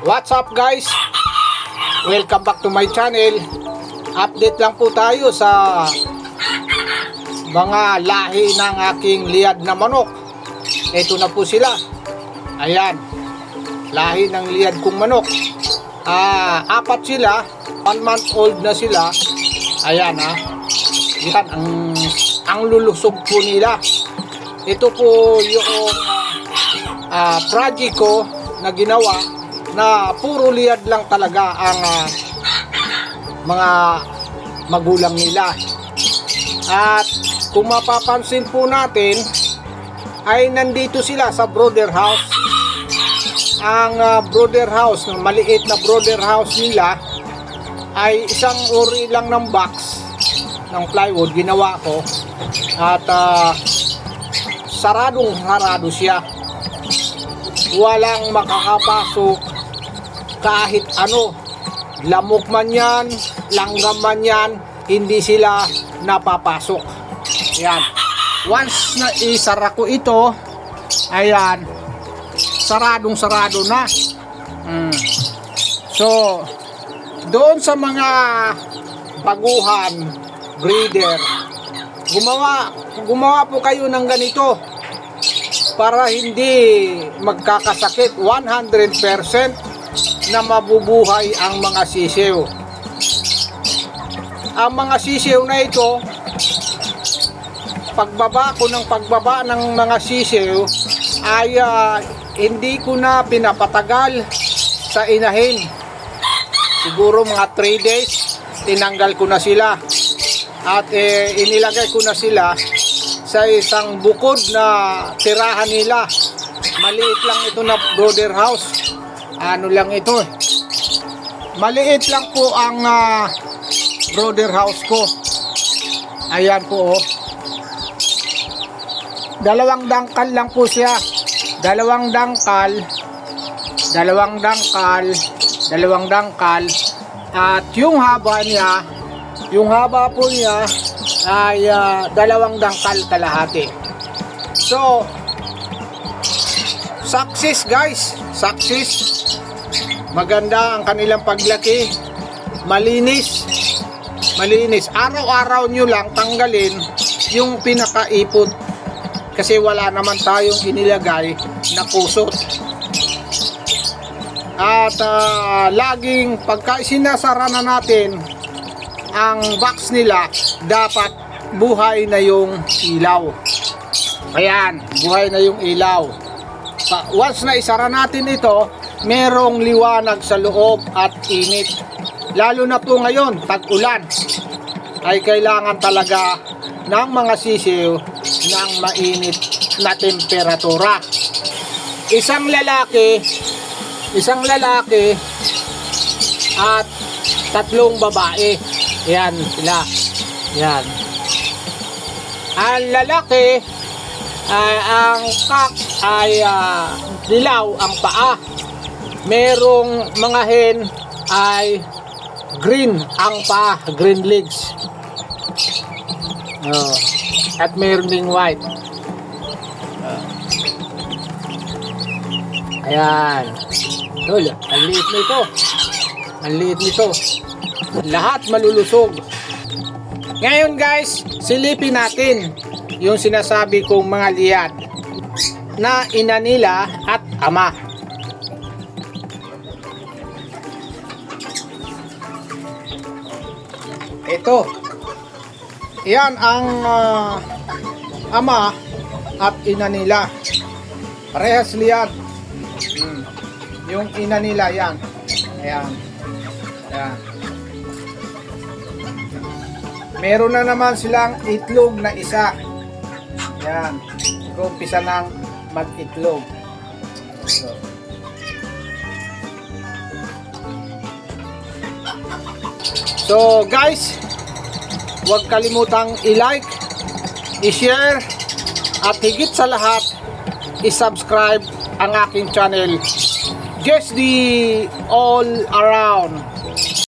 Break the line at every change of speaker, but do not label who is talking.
What's up guys? Welcome back to my channel. Update lang po tayo sa mga lahi ng aking liad na manok. Ito na po sila. Ayan, lahi ng liad kong manok. Apat sila, 1 month old na sila. Ayan yan ang lulusog po nila. Ito po yung project ko na ginawa na puro liad lang talaga ang mga magulang nila. At kung mapapansin po natin ay nandito sila sa brother house. Ang brother house, maliit na brother house nila ay isang uri lang ng box ng plywood ginawa ko. At saradong-sarado siya. Walang makakapasok kahit ano, lamok man yan, langgam man yan, hindi sila napapasok. Yan. Once na isara ko ito, ayan, saradong-sarado na. So, doon sa mga baguhan, breeder, gumawa po kayo ng ganito para hindi magkakasakit. 100% na mabubuhay ang mga sisiw. Ang mga sisiw na ito, pagbaba ng mga sisiw ay hindi ko na pinapatagal sa inahin. Siguro mga 3 days tinanggal ko na sila at inilagay ko na sila sa isang bukod na tirahan nila. Maliit lang ito na brother house. Ano lang ito, maliit lang po ang brother house ko. Ayan po, dalawang dangkal lang po siya. Dalawang dangkal. At yung haba po niya ay 2 dangkal kalahati. So, success guys, success. Maganda ang kanilang paglaki. Malinis. Araw-araw nyo lang tanggalin yung pinakaipot. Kasi wala naman tayong inilagay na pusot. At laging pagka sinasara na natin ang box nila, dapat buhay na yung ilaw. Ayan, buhay na yung ilaw. Once na isara natin ito, merong liwanag sa loob at init. Lalo na po ngayon, tag-ulan, ay kailangan talaga ng mga sisiw ng mainit na temperatura. Isang lalaki at 3 babae. Yan sila. Yan. Ang lalaki ay ang cock ay dilaw ang paa. Merong mga hen ay green ang paa, green legs. At meron ding white. Ayan. Tol, ang liit nito. Lahat malulusog. Ngayon guys, silipin natin yung sinasabi kong mga liad na ina nila at ama. Ito. Yan ang ama at ina nila. Parehas liad. Yung ina nila yan. Ayan. Meron na naman silang itlog na isa. Yan. Umpisa ng mag-itlog. So guys, huwag kalimutang i-like, i-share, at higit sa lahat, i-subscribe ang aking channel. Just the all around